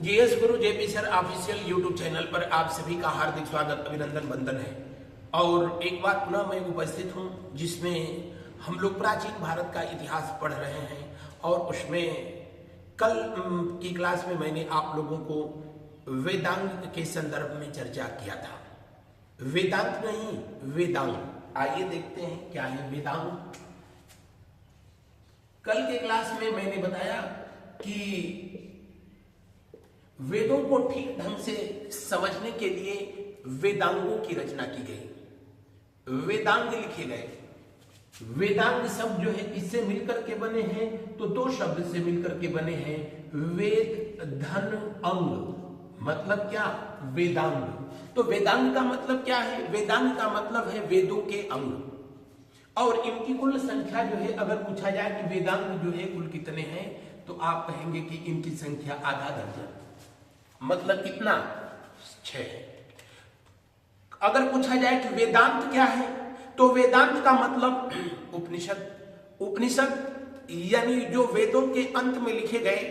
GS गुरु JP sir official YouTube channel पर आप सभी का हार्दिक स्वागत अभिनंदन वंदन है। और एक बार पुनः मैं उपस्थित हूं जिसमें हम लोग प्राचीन भारत का इतिहास पढ़ रहे हैं और उसमें कल की क्लास में मैंने आप लोगों को वेदांग के संदर्भ में चर्चा किया था। वेदांत नहीं, वेदांग। आइए देखते हैं क्या है वेदांग। कल के क्लास में मैंने बताया कि वेदों को ठीक ढंग से समझने के लिए वेदांगों की रचना की गई, वेदांग लिखे गए। वेदांग शब्द जो है इससे मिलकर के बने हैं, तो दो शब्द से मिलकर के बने हैं, वेद धन अंग। मतलब क्या? वेदांग। तो वेदांग का मतलब क्या है? वेदांग का मतलब है वेदों के अंग। और इनकी कुल संख्या जो है, अगर पूछा जाए कि वेदांग जो है कुल कितने हैं, तो आप कहेंगे कि इनकी संख्या आधा दर्जन। मतलब कितना? 6। अगर पूछा जाए कि वेदांत क्या है, तो वेदांत का मतलब उपनिषद। उपनिषद यानी जो वेदों के अंत में लिखे गए,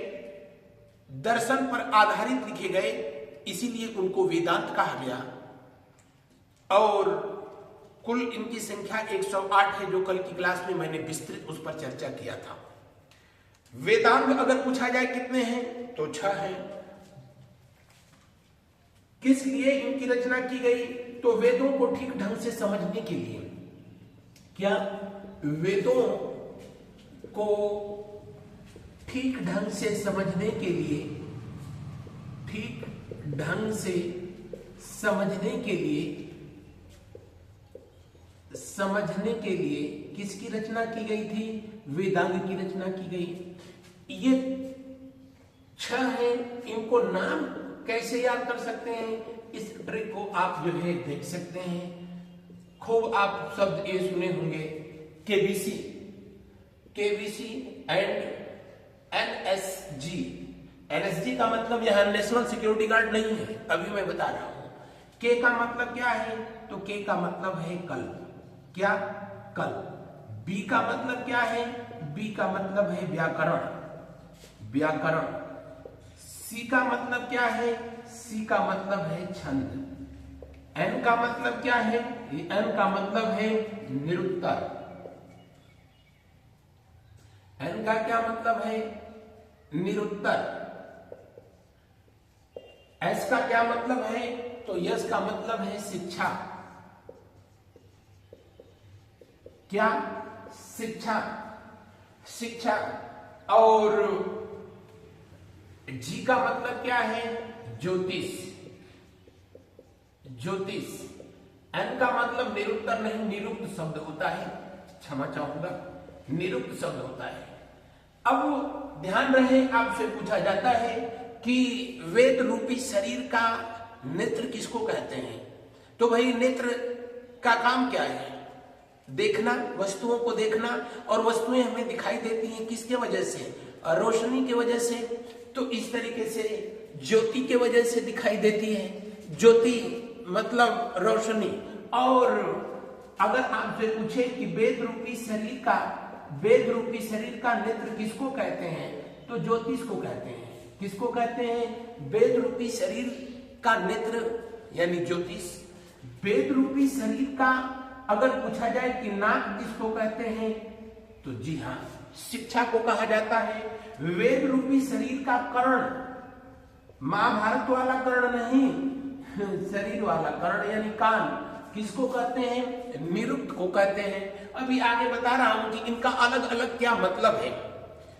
दर्शन पर आधारित लिखे गए, इसीलिए उनको वेदांत कहा गया। और कुल इनकी संख्या 108 है, जो कल की क्लास में मैंने विस्तृत उस पर चर्चा किया था। वेदांग अगर पूछा जाए कितने हैं, तो 6 हैं। किस लिए इनकी रचना की गई? तो वेदों को ठीक ढंग से समझने के लिए। क्या? वेदों को ठीक ढंग से समझने के लिए, ठीक ढंग से समझने के लिए किसकी रचना की गई थी? वेदांग की रचना की गई। ये 6 हैं। इनको नाम कैसे याद कर सकते हैं? इस ट्रिक को आप जो है देख सकते हैं। खूब आप शब्द ये सुने होंगे, KBC, KBC and NSG. NSG का मतलब यहां नेशनल सिक्योरिटी गार्ड नहीं है, अभी मैं बता रहा हूं। के का मतलब क्या है? तो के का मतलब है कल। क्या? कल। बी का मतलब क्या है? बी का मतलब है व्याकरण, व्याकरण। सी का मतलब क्या है? सी का मतलब है छंद। एन का मतलब क्या है? एन का मतलब है निरुत्तर। एन का क्या मतलब है? निरुत्तर। एस का क्या मतलब है? तो यस का मतलब है शिक्षा। क्या? शिक्षा, शिक्षा। और जी का मतलब क्या है? ज्योतिष, ज्योतिष। एन का मतलब निरुत्तर नहीं, निरुक्त शब्द होता है, क्षमा चाहूंगा, निरुक्त शब्द होता है। अब ध्यान रहे, आपसे पूछा जाता है कि वेद रूपी शरीर का नेत्र किसको कहते हैं? तो भाई नेत्र का काम क्या है? देखना, वस्तुओं को देखना। और वस्तुएं हमें दिखाई देती हैं किसके वजह से? रोशनी की वजह से। तो इस तरीके से ज्योति के वजह से दिखाई देती है। ज्योति मतलब रोशनी। और अगर आपसे पूछे कि वेद रूपी शरीर का नेत्र किसको कहते हैं, तो ज्योतिष को कहते हैं। किसको कहते हैं? वेद रूपी शरीर का नेत्र यानी ज्योतिष। वेद रूपी शरीर का अगर पूछा जाए कि नाक किसको कहते हैं, तो जी हाँ, शिक्षा को कहा जाता है। वेद रूपी शरीर का कर्ण, महाभारत वाला कर्ण नहीं, शरीर वाला कर्ण यानी कान, किसको कहते हैं? निरुक्त को कहते हैं। अभी आगे बता रहा हूं कि इनका अलग अलग क्या मतलब है।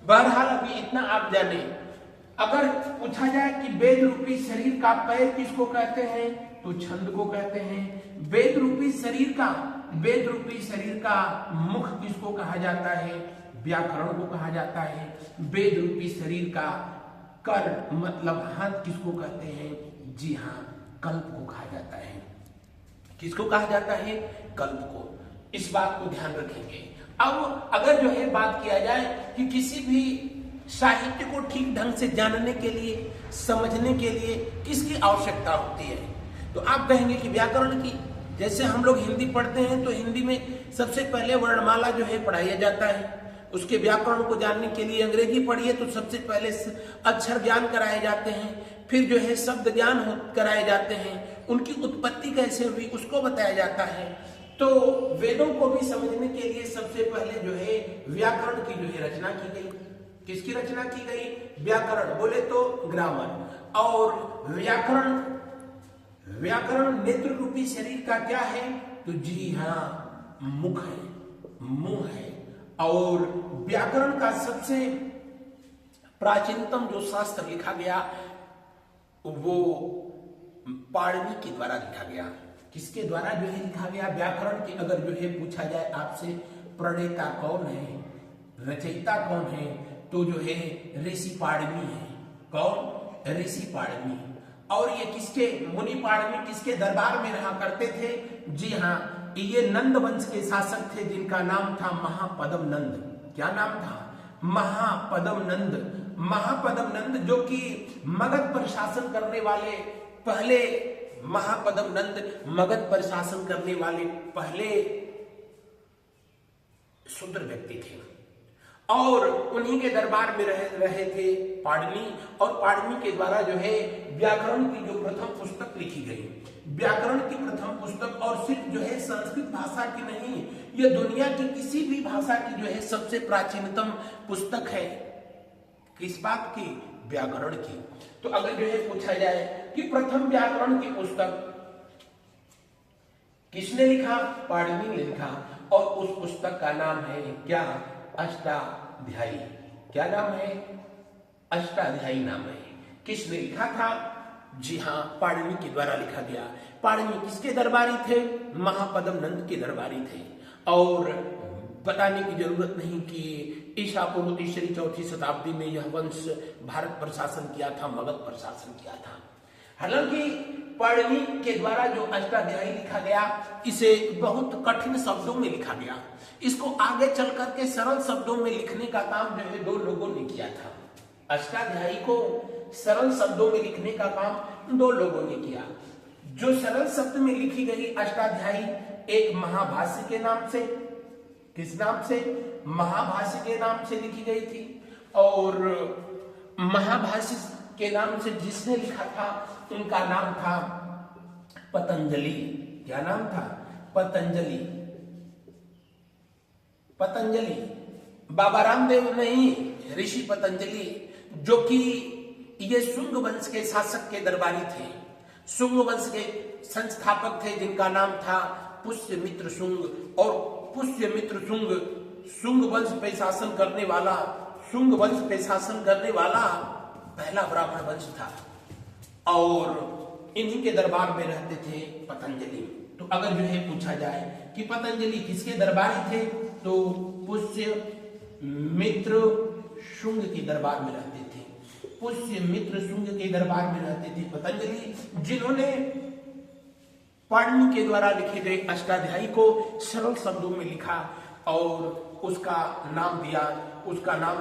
बहरहाल अभी इतना आप जाने। अगर पूछा जाए कि वेद रूपी शरीर का पैर किसको कहते हैं, तो छंद को कहते हैं। वेद रूपी शरीर का मुख किसको कहा जाता है? व्याकरण को कहा जाता है। वेद रूपी शरीर का कर मतलब हाथ किसको कहते हैं? जी हाँ, कल्प को कहा जाता है। किसको कहा जाता है? कल्प को। इस बात को ध्यान रखेंगे। अब अगर जो है बात किया जाए कि किसी भी साहित्य को ठीक ढंग से जानने के लिए, समझने के लिए किसकी आवश्यकता होती है, तो आप कहेंगे कि व्याकरण की। जैसे हम लोग हिंदी पढ़ते हैं तो हिंदी में सबसे पहले वर्णमाला जो है पढ़ाया जाता है। उसके व्याकरण को जानने के लिए अंग्रेजी पढ़िए तो सबसे पहले अक्षर ज्ञान कराए जाते हैं, फिर जो है शब्द ज्ञान कराए जाते हैं, उनकी उत्पत्ति कैसे हुई उसको बताया जाता है। तो वेदों को भी समझने के लिए सबसे पहले जो है व्याकरण की जो है रचना की गई। किसकी रचना की गई? व्याकरण बोले तो ग्रामर। और व्याकरण नेत्र रूपी शरीर का क्या है? तो जी हाँ, मुख है, मुंह है। और व्याकरण का सबसे प्राचीनतम जो शास्त्र लिखा गया वो पाणिनि के द्वारा लिखा गया। किसके द्वारा जो है लिखा गया? व्याकरण की अगर जो है पूछा जाए आपसे प्रणेता कौन है, रचयिता कौन है, तो जो है ऋषि पाणिनि है। कौन? ऋषि पाणिनि। और ये किसके, मुनि पाणिनि किसके दरबार में रहा करते थे? जी हाँ, ये नंद वंश के शासक थे जिनका नाम था महापद्म नंद। क्या नाम था? महापद्म नंद। महापद्म नंद जो कि मगध पर शासन करने वाले पहले, महापद्म नंद मगध पर शासन करने वाले पहले शूद्र व्यक्ति थे। और उन्हीं के दरबार में रहे थे पाणिनि। और पाणिनि के द्वारा जो है व्याकरण की जो प्रथम पुस्तक लिखी गई, व्याकरण की प्रथम पुस्तक, और सिर्फ जो है संस्कृत भाषा की नहीं, ये दुनिया की किसी भी भाषा की जो है सबसे प्राचीनतम पुस्तक है। किस बात की? व्याकरण की। तो अगर जो है पूछा जाए कि प्रथम व्याकरण की पुस्तक किसने लिखा? पाणिनि ने लिखा। और उस पुस्तक का नाम है क्या? अष्टाध्यायी। क्या नाम है? अष्टाध्यायी नाम है। किसने लिखा था? जी हाँ, पाणिनि के द्वारा लिखा गया। पाणिनि किसके दरबारी थे? महापद्म नंद के दरबारी थे। और बताने की जरूरत नहीं कि ईसा पूर्व तीसरी चौथी शताब्दी में यह वंश भारत पर शासन किया था, मगध पर शासन किया था। हालांकि पाणिनि के द्वारा जो अष्टाध्यायी लिखा गया, इसे बहुत कठिन शब्दों में लिखा गया। इसको आगे चल करके सरल शब्दों में लिखने का काम जो है दो लोगों ने किया था। अष्टाध्यायी को सरल शब्दों में लिखने का काम दो लोगों ने किया। जो सरल शब्द में लिखी गई अष्टाध्यायी, एक महाभाष्य के नाम से, किस नाम से? महाभाष्य के नाम से लिखी गई थी। और महाभाष्य के नाम से जिसने लिखा था उनका नाम था पतंजलि। क्या नाम था? पतंजलि। पतंजलि बाबा रामदेव नहीं, ऋषि पतंजलि, जो कि ये शुंग वंश के शासक के दरबारी थे। शुंग वंश के संस्थापक थे जिनका नाम था पुष्यमित्र शुंग। और पुष्यमित्र शुंग शुंग वंश पे शासन करने वाला, शुंग वंश पे शासन करने वाला पहला ब्राह्मण वंश था। और इन्हीं के दरबार में रहते थे पतंजलि। तो अगर जो है पूछा जाए कि पतंजलि किसके दरबारी थे, तो पुष्यमित्र शुंग के दरबार में रहते थे। पुष्यमित्र शुंग के दरबार में रहते थे पतंजलि, जिन्होंने पाणिनि के द्वारा लिखे गए अष्टाध्यायी को सरल शब्दों में लिखा और उसका नाम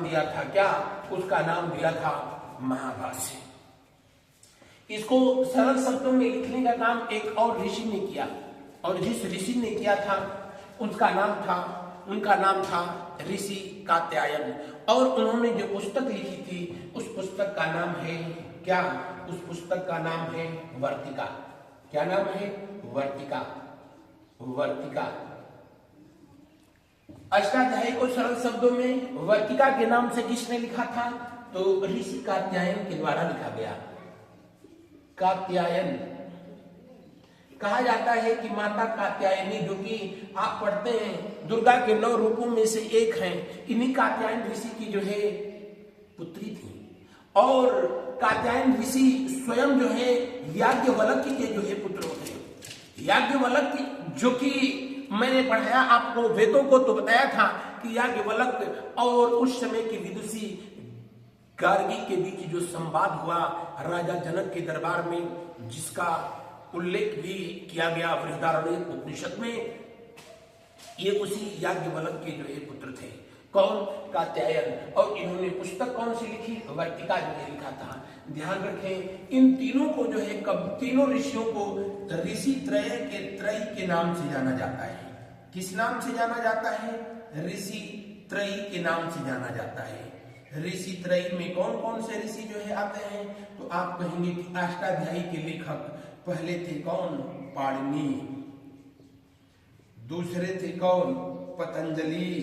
दिया था क्या? उसका नाम दिया था महाभाष्य। इसको सरल शब्दों में लिखने का काम एक और ऋषि ने किया, और जिस ऋषि ने किया था उनका नाम था ऋषि कात्यायन। और उन्होंने जो पुस्तक लिखी थी उस पुस्तक का नाम है क्या? उस पुस्तक का नाम है वर्तिका। क्या नाम है? वर्तिका। वर्तिका। अष्टाध्यायी को सरल शब्दों में वर्तिका के नाम से किसने लिखा था? तो ऋषि कात्यायन के द्वारा लिखा गया। कात्यायन कहा जाता है कि माता कात्यायनी, जो कि आप पढ़ते हैं दुर्गा के 9 रूपों में से एक हैं, इन्हीं कात्यायन ऋषि की जो है पुत्री थी। और कात्यायन ऋषि स्वयं जो है याज्ञवल्क्य के जो है पुत्र थे। याज्ञवल्क्य, जो कि मैंने पढ़ाया आपको, वेदों को तो बताया था कि याज्ञवल्क्य और उस समय के विदुषी गार्गी के बीच जो संवाद हुआ राजा जनक के दरबार में, जिसका उल्लेख भी किया गया बृहदारण्यक उपनिषद में, ये उसी याज्ञवल्क्य के जो है पुत्र थे। कौन? कात्यायन। और इन्होंने पुस्तक कौन सी लिखी? वर्तिका जो है लिखा था। ध्यान रखें, इन तीनों को जो है तीनों ऋषियों को ऋषि त्रय के नाम से जाना जाता है। किस नाम से जाना जाता है? ऋषि त्रयी के नाम से जाना जाता है। ऋषि त्रयी में कौन कौन से ऋषि जो है आते हैं, तो आप कहेंगे कि अष्टाध्यायी के लेखक पहले थे कौन, पाणिनि, दूसरे थे कौन, पतंजलि,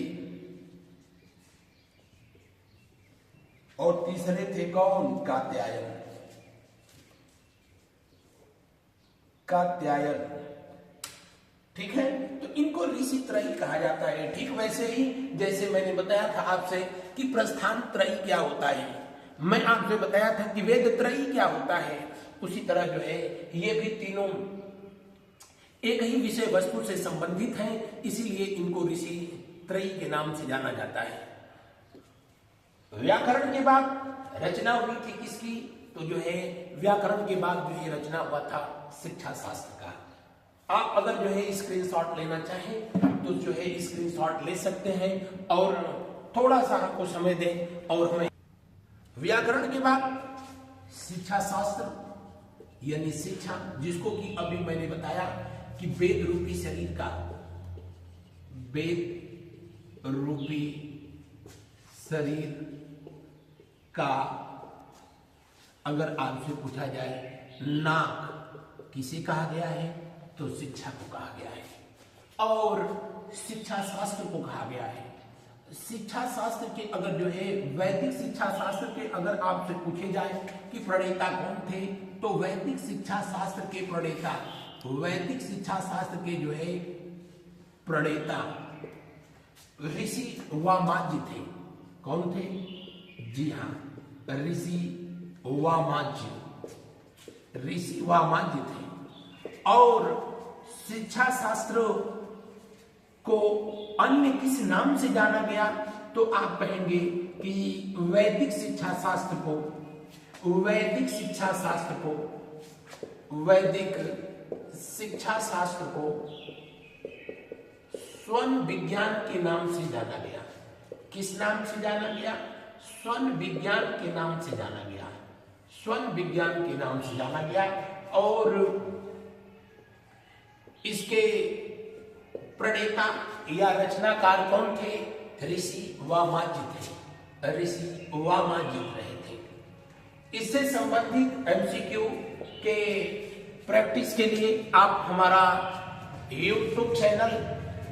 और तीसरे थे कौन, कात्यायन। ठीक है, तो इनको ऋषि त्रयी कहा जाता है। ठीक वैसे ही जैसे मैंने बताया था आपसे कि प्रस्थान त्रयी क्या होता है, मैं आपसे बताया था कि वेद त्रयी क्या होता है, उसी तरह जो है ये भी तीनों एक ही विषय वस्तु से संबंधित हैं, इसीलिए इनको ऋषि त्रयी के नाम से जाना जाता है। व्याकरण के बाद रचना हुई थी किसकी, तो जो है व्याकरण के बाद जो है रचना हुआ था शिक्षा शास्त्र का। आप अगर जो है स्क्रीनशॉट लेना चाहें तो जो है स्क्रीनशॉट ले सकते हैं और थोड़ा सा आपको समय दें और हमें। व्याकरण के बाद शिक्षा शास्त्र यानी शिक्षा, जिसको कि अभी मैंने बताया कि वेद रूपी शरीर का, वेद रूपी शरीर का अगर आपसे पूछा जाए नाक किसे कहा गया है, तो शिक्षा को कहा गया है और शिक्षा शास्त्र को कहा गया है। शिक्षा शास्त्र के अगर जो है वैदिक शिक्षा शास्त्र के अगर आपसे पूछे जाए कि प्रणेता कौन थे, तो वैदिक शिक्षा शास्त्र के प्रणेता, वैदिक शिक्षा शास्त्र के जो है प्रणेता ऋषि वामाज्य थे। कौन थे, जी हाँ, ऋषि वामाज्य थे। और शिक्षा शास्त्र को अन्य किस नाम से जाना गया, तो आप कहेंगे कि वैदिक शिक्षा शास्त्र को स्वर्ण विज्ञान के नाम से जाना गया। किस नाम से जाना गया, स्वर्ण विज्ञान के नाम से जाना गया, स्वर्ण विज्ञान के नाम से जाना गया। और इसके प्रणेता या रचनाकार कौन थे, ऋषि वामाज्य थे, ऋषि वामाज्य रहे थे। इससे संबंधित एमसीक्यू के प्रैक्टिस के लिए आप हमारा यूट्यूब चैनल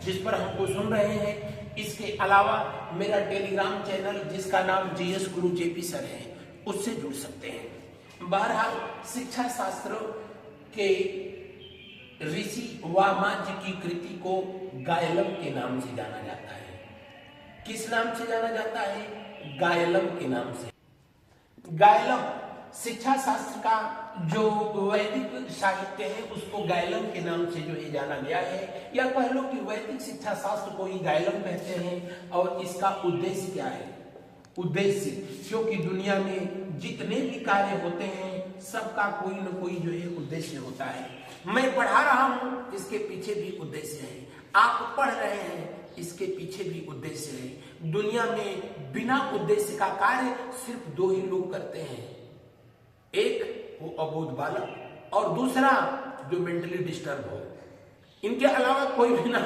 जिस पर हमको सुन रहे हैं, इसके अलावा मेरा टेलीग्राम चैनल जिसका नाम जीएस गुरु जेपी सर है, उससे जुड़ सकते हैं। बहरहाल शिक्षा शास्त्र के ऋषि वामाज्य की कृति को गायलम के नाम से जाना जाता है। किस नाम से जाना जाता है, गायलम के नाम से। गायलम शिक्षा शास्त्र का जो वैदिक साहित्य है उसको गायलम के नाम से जो है जाना गया है, या कह लो कि वैदिक शिक्षा शास्त्र को ही गायलम कहते हैं। और इसका उद्देश्य क्या है, उद्देश्य, क्योंकि दुनिया में जितने भी कार्य होते हैं सबका कोई न कोई जो है उद्देश्य होता है। मैं पढ़ा रहा हूं, इसके पीछे भी उद्देश्य है, आप पढ़ रहे हैं, इसके पीछे भी उद्देश्य है। दुनिया में बिना उद्देश्य का कार्य सिर्फ दो ही लोग करते हैं, एक वो अबोध बालक और दूसरा जो मेंटली डिस्टर्ब हो। इनके अलावा कोई बिना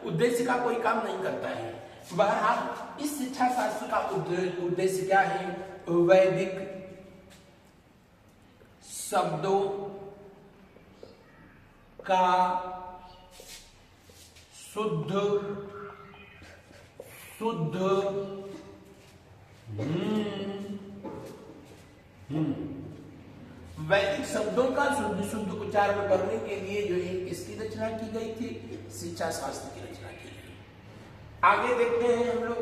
उद्देश्य का कोई काम नहीं करता है। बहरहाल इस शिक्षा शास्त्र का उद्देश्य क्या है, वैदिक शब्दों का शुद्ध वैदिक शब्दों का शुद्ध उच्चारण करने के लिए जो है किसकी रचना की गई थी, शिक्षा शास्त्र की रचना की गई। आगे देखते हैं हम लोग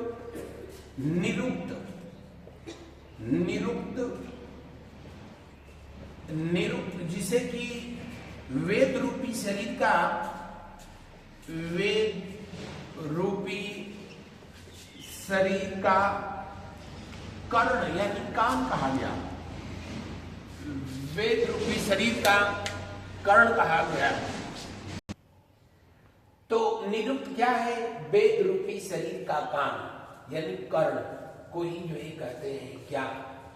निरुक्त जिसे कि वेद रूपी शरीर का, वेद रूपी शरीर का कर्ण यानी कान कहा गया, वेद रूपी शरीर का कर्ण कहा गया। तो निरुक्त क्या है, वेद रूपी शरीर का कान यानी कर्ण को ही जो है कहते हैं क्या,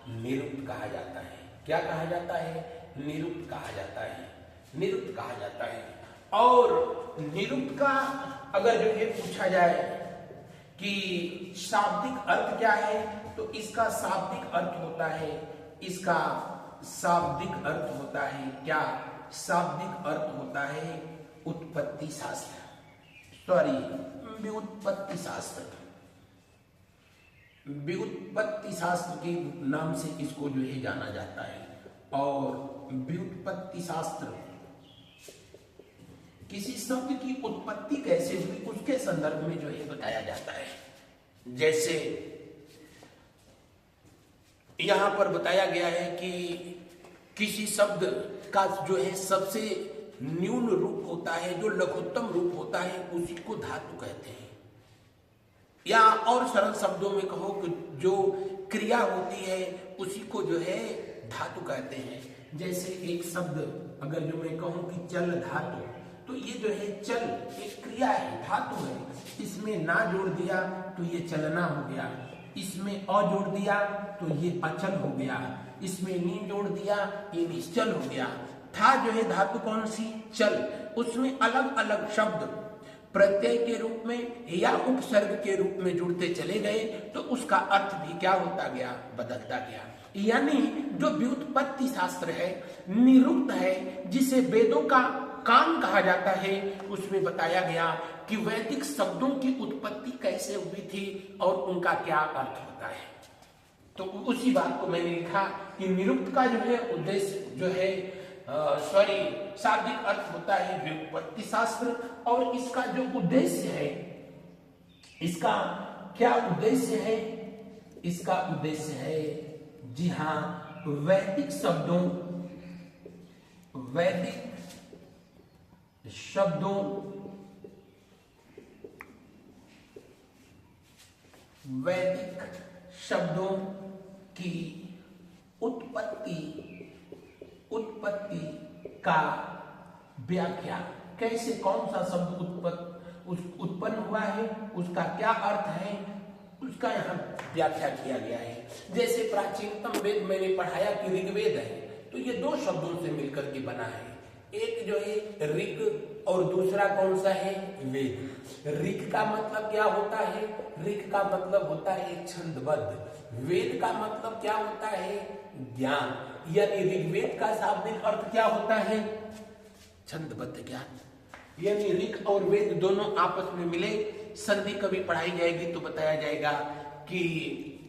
निरुक्त कहा जाता है। क्या कहा जाता है, निरुक्त कहा जाता है, निरुक्त कहा जाता है। और निरुक्त का अगर जो है पूछा जाए कि शाब्दिक अर्थ क्या है, तो इसका शाब्दिक अर्थ होता है, इसका शाब्दिक अर्थ होता है क्या, शाब्दिक अर्थ होता है उत्पत्ति शास्त्र, सॉरी व्युत्पत्ति शास्त्र। व्युत्पत्ति शास्त्र के नाम से इसको जो है जाना जाता है। और व्युत्पत्ति शास्त्र किसी शब्द की उत्पत्ति कैसे हुई उसके संदर्भ में जो है बताया जाता है। जैसे यहां पर बताया गया है कि किसी शब्द का जो है सबसे न्यून रूप होता है, जो लघुत्तम रूप होता है, उसी को धातु कहते हैं। या और सरल शब्दों में कहो कि जो क्रिया होती है उसी को जो है धातु कहते हैं। जैसे एक शब्द अगर जो मैं कहूं कि चल धातु, तो ये जो है चल एक क्रिया है, धातु है। इसमें ना जोड़ दिया तो ये चलना हो गया, इसमें अ जोड़ दिया तो ये अचल हो गया, इसमें नी जोड़ दिया ये निश्चल हो गया। था जो है धातु कौन सी, चल। उसमें अलग अलग शब्द प्रत्यय के रूप में या उपसर्ग के रूप में जुड़ते चले गए तो उसका अर्थ भी क्या होता गया, बदलता गया। यानी जो व्युत्पत्ति शास्त्र है, निरुक्त है, जिसे वेदों का काम कहा जाता है, उसमें बताया गया कि वैदिक शब्दों की उत्पत्ति कैसे हुई थी और उनका क्या अर्थ होता है। तो उसी बात को मैंने लिखा कि निरुक्त का जो है उद्देश्य जो है सॉरी शाब्दिक अर्थ होता है व्युत्पत्ति शास्त्र, और इसका जो उद्देश्य है, इसका क्या उद्देश्य है, इसका उद्देश्य है जी हाँ वैदिक शब्दों की उत्पत्ति का व्याख्या, कैसे कौन सा शब्द उत्पन्न हुआ है, उसका क्या अर्थ है, उसका यहाँ व्याख्या किया गया है। जैसे प्राचीनतम वेद मैंने पढ़ाया कि ऋग्वेद है, तो ये दो शब्दों से मिलकर के बना है। एक जो है ऋग और दूसरा कौन सा है, वेद। ऋग का मतलब क्या होता है, ऋग का मतलब होता है छंदबद्ध। वेद का मतलब क्या होता है, ज्ञान। यानी ऋग्वेद का शाब्दिक अर्थ क्या होता है, छंदबद्ध ज्ञान। यानी ऋग और वेद दोनों आपस में मिले, संधि कभी पढ़ाई जाएगी तो बताया जाएगा कि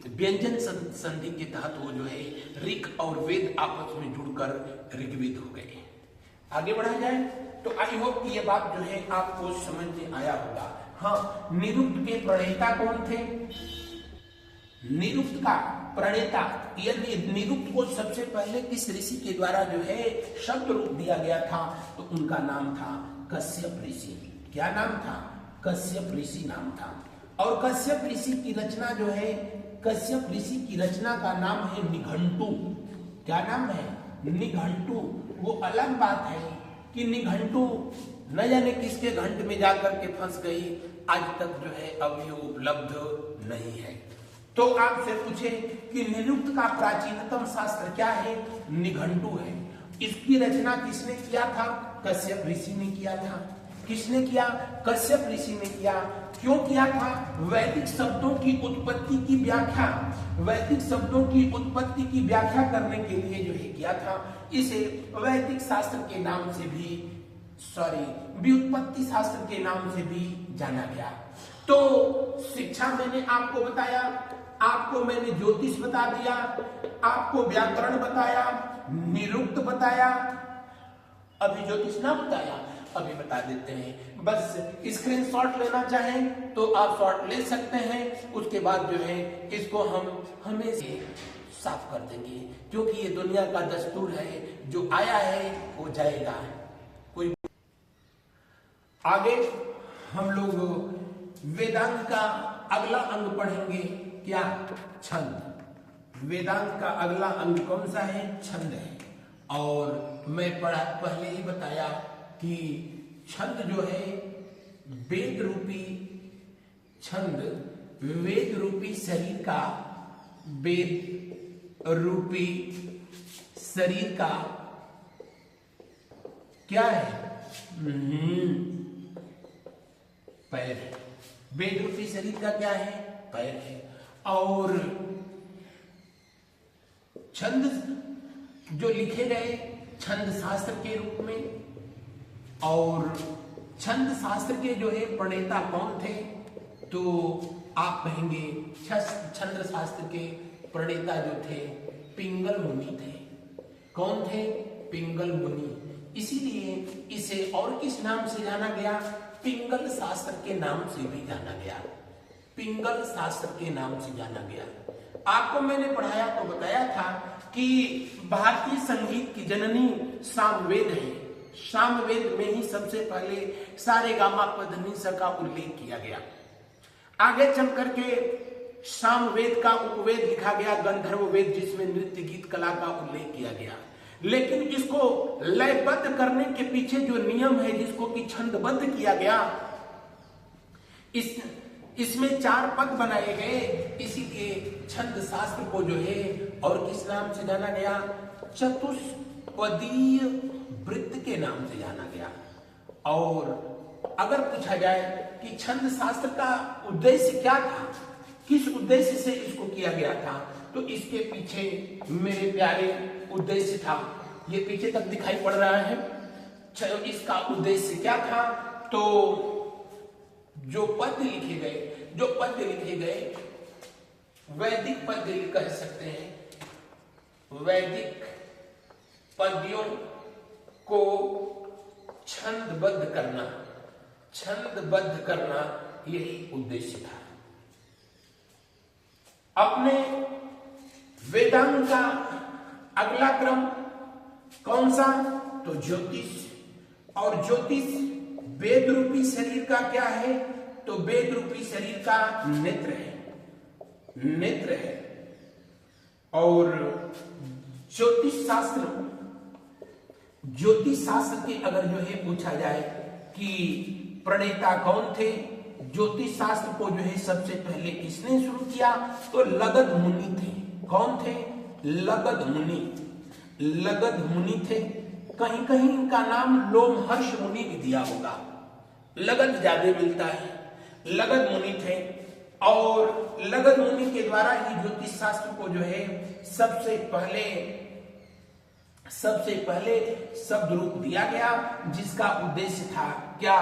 व्यंजन संधि के तहत वो जो है ऋग और वेद आपस में जुड़कर ऋग्वेद हो गए। आगे बढ़ा जाए तो आई होप ये बात जो है आपको समझ में आया होगा। हाँ, निरुक्त के प्रणेता कौन थे, निरुक्त का प्रणेता, यदि निरुक्त को सबसे पहले किस ऋषि के द्वारा जो है शब्द रूप दिया गया था तो उनका नाम था कश्यप ऋषि। क्या नाम था, कश्यप ऋषि नाम था। और कश्यप ऋषि की रचना जो है, कश्यप ऋषि की रचना का नाम है निघंटु। क्या नाम है, निघंटु। वो अलग बात है कि निघंटु न जाने किसके घंट में जाकर के फंस गई, आज तक जो है अभी उपलब्ध नहीं है। तो आपसे पूछे कि निरुक्त का प्राचीनतम शास्त्र क्या है, निघंटु है। इसकी रचना किसने किया था, कश्यप ऋषि ने किया था। किसने किया, कश्यप ऋषि ने किया। क्यों किया था, वैदिक शब्दों की उत्पत्ति की व्याख्या, वैदिक शब्दों की उत्पत्ति की व्याख्या करने के लिए जो है किया था। इसे वैदिक शास्त्र के नाम से भी, सॉरी व्युत्पत्ति शास्त्र के नाम से भी जाना गया। तो शिक्षा मैंने आपको बताया, आपको मैंने ज्योतिष बता दिया, आपको व्याकरण बताया, निरुक्त बताया, अभी ज्योतिष ना बताया, अभी बता देते हैं। बस स्क्रीनशॉट लेना चाहें तो आप शॉट ले सकते हैं, उसके बाद जो है इसको हम हमेशा साफ कर देंगे, क्योंकि ये दुनिया का दस्तूर है, जो आया है वो जाएगा। कोई आगे हम लोग वेदांत का अगला अंग पढ़ेंगे, क्या, छंद। वेदांत का अगला अंग कौन सा है, छंद है। और मैं पहले ही बताया कि छंद जो है वेद रूपी, छंद वेद रूपी शरीर का, वेद रूपी शरीर का क्या है, पैर। वेद रूपी शरीर का क्या है? पैर है। और छंद जो लिखे गए छंद शास्त्र के रूप में, और छंद शास्त्र के जो है प्रणेता कौन थे? तो आप कहेंगे छंद शास्त्र के प्रणेता जो थे पिंगल मुनि थे। कौन थे? पिंगल मुनि। इसीलिए इसे और किस नाम से जाना गया? पिंगल शास्त्र के नाम से भी जाना गया। पिंगल शास्त्र के नाम से जाना गया। आपको मैंने पढ़ाया तो बताया था कि भारतीय संगीत की जननी सामवेद है। सामवेद में ही सबसे पहले सारेगामा पधनिसा का उल्लेख किया गया। आगे चल करके सामवेद का उपवेद लिखा गया, गंधर्व वेद, जिसमें नृत्य गीत कला का उल्लेख किया गया। लेकिन इसको लयबद्ध करने के पीछे जो नियम है, जिसको कि छंदबद्ध किया गया, इसमें 4 पद बनाए गए। इसीलिए छंद शास्त्र को जो है और किस नाम से जाना गया? चतुष्पदीय वृत्त के नाम से जाना गया। और अगर पूछा जाए कि छंद शास्त्र का उद्देश्य क्या था, किस उद्देश्य से इसको किया गया था, तो इसके पीछे मेरे प्यारे उद्देश्य था। ये पीछे तक दिखाई पड़ रहा है। इसका उद्देश्य क्या था? तो जो पद्य लिखे गए वैदिक पद्य कह सकते हैं। वैदिक पद्यों को छंदबद्ध करना यही उद्देश्य था। अपने वेदांग का अगला क्रम कौन सा? तो ज्योतिष। और ज्योतिष वेद रूपी शरीर का क्या है? तो वेद रूपी शरीर का नेत्र है। और ज्योतिष शास्त्र के अगर जो है पूछा जाए कि प्रणेता कौन थे, ज्योतिष शास्त्र को जो है सबसे पहले किसने शुरू किया? तो लगध मुनि थे। कौन थे? लगध मुनि थे। कहीं कहीं इनका नाम लोमहर्ष मुनि भी दिया होगा, लगध ज्यादा मिलता है। लगध मुनि थे, और लगध मुनि के द्वारा ही ज्योतिष शास्त्र को जो है सबसे पहले शब्द रूप दिया गया, जिसका उद्देश्य था क्या?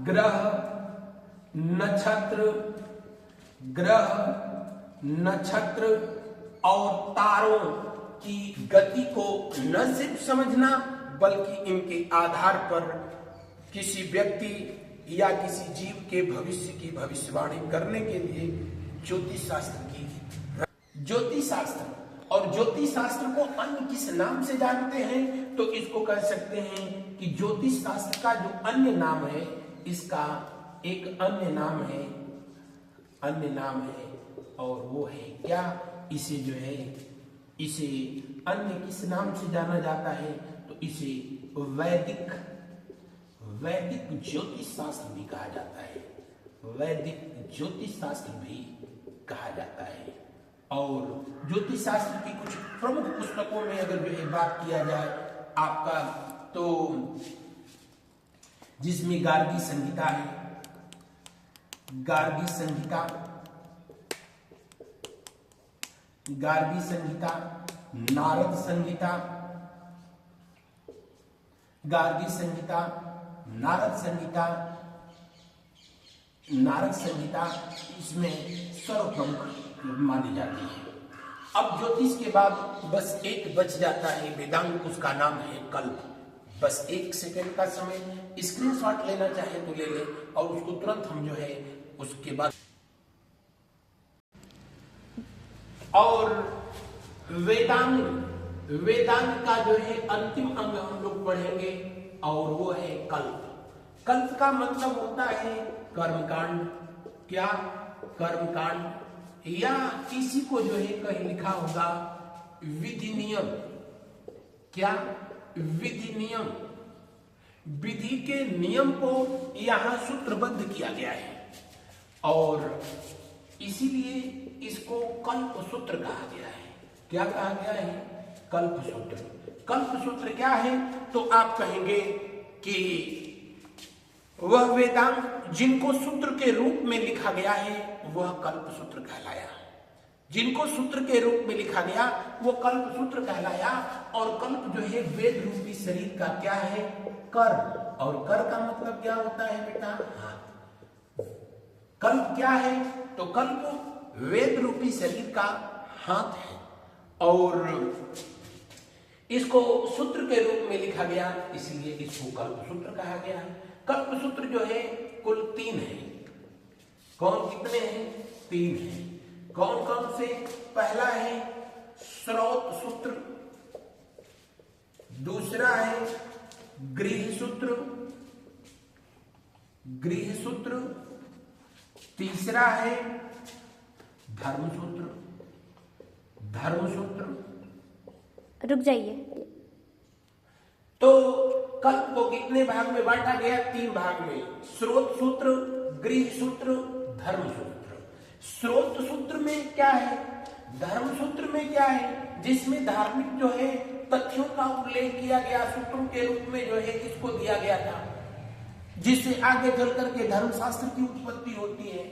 ग्रह नक्षत्र और तारों की गति को न सिर्फ समझना, बल्कि इनके आधार पर किसी व्यक्ति या किसी जीव के भविष्य की भविष्यवाणी करने के लिए ज्योतिष शास्त्र और ज्योतिष शास्त्र को अन्य किस नाम से जानते हैं? तो इसको कह सकते हैं कि ज्योतिष शास्त्र का जो अन्य नाम है, इसका एक अन्य नाम है, और वो है क्या? इसे अन्य किस नाम से जाना जाता है? तो इसे वैदिक ज्योतिष शास्त्र भी कहा जाता है। वैदिक ज्योतिष शास्त्र भी कहा जाता है। और ज्योतिष शास्त्र की कुछ प्रमुख पुस्तकों में अगर जो है बात किया जाए आपका, तो जिसमें गार्गी संहिता है, गार्गी संहिता, नारद संहिता, नारद संहिता इसमें सर्वप्रमुख मानी जाती है। अब ज्योतिष के बाद बस एक बच जाता है वेदांग, उसका नाम है कल्प। बस 1 सेकंड का समय स्क्रीनशॉट लेना चाहे तो ले ले, और उसको तुरंत हम जो है उसके बाद। और वेदांग का जो है अंतिम अंग हम लोग पढ़ेंगे, और वो है कल्प। कल्प का मतलब होता है कर्मकांड। क्या? कर्मकांड, या किसी को जो है कहीं लिखा होगा विधि नियम। क्या? विधि नियम। विधि के नियम को यहां सूत्रबद्ध किया गया है, और इसीलिए इसको कल्प सूत्र कहा गया है। क्या कहा गया है? कल्प सूत्र। कल्प सूत्र क्या है? तो आप कहेंगे कि वह वेदांग जिनको सूत्र के रूप में लिखा गया है वह कल्प सूत्र कहलाया। जिनको सूत्र के रूप में लिखा गया वो कल्प सूत्र कहलाया। और कल्प जो है वेद रूपी शरीर का क्या है? कर। और कर का मतलब क्या होता है बेटा? हाथ। कल्प क्या है? तो कल्प वेद रूपी शरीर का हाथ है और इसको सूत्र के रूप में लिखा गया, इसलिए इसको कल्प सूत्र कहा गया। कल्प सूत्र जो है कुल 3 है। कौन कितने हैं? 3 है। कौन कौन से? पहला है स्रोत सूत्र, दूसरा है गृह सूत्र, तीसरा है धर्मसूत्र। रुक जाइए। तो कल्प को कितने भाग में बांटा गया? 3 भाग में। स्रोत सूत्र, गृह सूत्र, धर्म सूत्र। स्रोत सूत्र में क्या है? धर्म सूत्र में क्या है? जिसमें धार्मिक जो है तथ्यों का उल्लेख किया गया, सूत्रों के रूप में जो है इसको दिया गया था, जिससे आगे चल करके धर्मशास्त्र की उत्पत्ति होती है।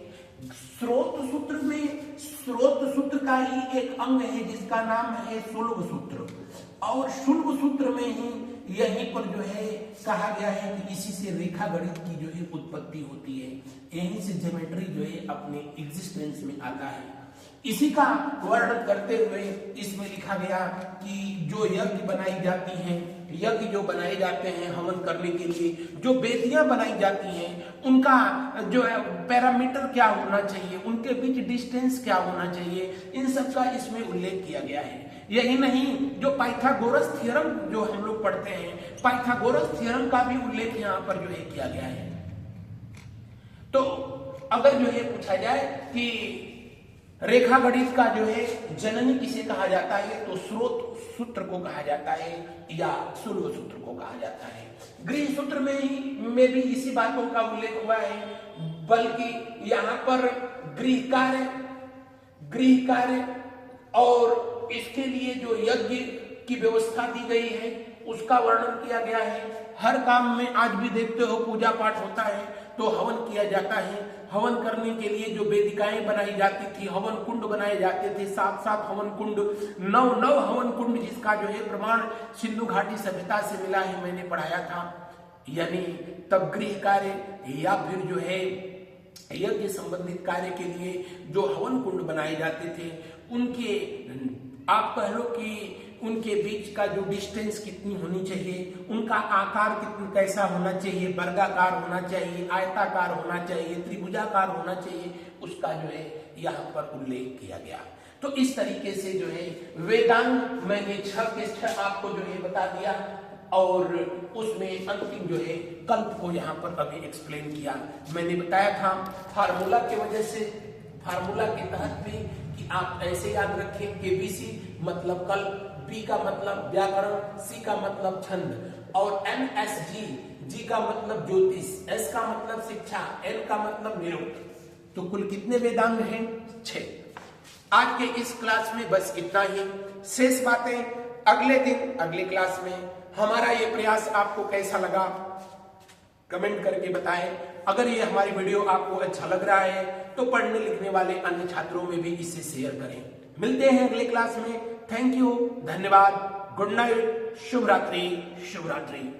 स्रोत सूत्र में स्रोत सूत्र का ही एक अंग है जिसका नाम है शुल्ब सूत्र। और शुल्ब सूत्र में ही यहीं पर जो है कहा गया है कि इसी से रेखा गणित की जो है उत्पत्ति होती है, यहीं से ज्योमेट्री जो है अपने एग्जिस्टेंस में आता है। इसी का वर्णन करते हुए इसमें लिखा गया कि जो यज्ञ बनाई जाती हैं, यज्ञ जो बनाए जाते हैं हवन करने के लिए, जो वेदियां बनाई जाती हैं, उनका जो है पैरामीटर क्या होना चाहिए, उनके बीच डिस्टेंस क्या होना चाहिए, इन सब का इसमें उल्लेख किया गया है। यही नहीं, जो पाइथागोरस थ्योरम जो हम लोग पढ़ते हैं, पाइथागोरस थ्योरम का भी उल्लेख यहाँ पर जो है किया गया है। तो अगर जो है पूछा जाए कि रेखा गणित का जो है जननी किसे कहा जाता है, तो स्रोत सूत्र को कहा जाता है या शुल्ब सूत्र को कहा जाता है। गृह सूत्र में भी इसी बातों का उल्लेख हुआ है, बल्कि यहाँ पर गृह कार्य और इसके लिए जो यज्ञ की व्यवस्था दी गई है उसका वर्णन किया गया है। हर काम में आज भी देखते हो पूजा पाठ होता है तो हवन किया जाता है। हवन करने के लिए जो वेदिकाएं बनाई जाती थी, हवन कुंड बनाए जाते थे, 7 हवन कुंड, 9 हवन कुंड, जिसका जो है प्रमाण सिंधु घाटी सभ्यता से मिला है, मैंने पढ़ाया था। यानी तब गृह कार्य या फिर जो है यज्ञ संबंधित कार्य के लिए जो हवन कुंड बनाए जाते थे, उनके आप कह लो कि उनके बीच का जो डिस्टेंस कितनी होनी चाहिए, उनका आकार कितना कैसा होना चाहिए, वर्गाकार होना चाहिए, आयताकार होना चाहिए, त्रिभुजाकार होना चाहिए, उसका जो है यहाँ पर उल्लेख किया गया। तो इस तरीके से जो है वेदांग मैंने 6 के 6 आपको जो है बता दिया और उसमें अंतिम जो है कल्प को यहाँ पर अभी एक्सप्लेन किया। मैंने बताया था फार्मूला की वजह से, फार्मूला के तहत भी कि आप ऐसे याद रखें कि BC मतलब कल्प, B का मतलब व्याकरण, C का मतलब छंद और MSG, G का मतलब ज्योतिष, S का मतलब शिक्षा, N का मतलब निरुक्त। तो कुल कितने वेदांग हैं? 6। आज के इस क्लास में बस इतना ही। शेष बातें अगले दिन अगली क्लास में। हमारा ये प्रयास आपको कैसा लगा कमेंट करके बताएं। अगर ये हमारी वीडियो आपको अच्छा लग रहा है तो पढ़ने लिखने वाले अन्य छात्रों में भी इसे शेयर करें। मिलते हैं अगले क्लास में। थैंक यू, धन्यवाद, गुड नाइट, शुभ रात्रि।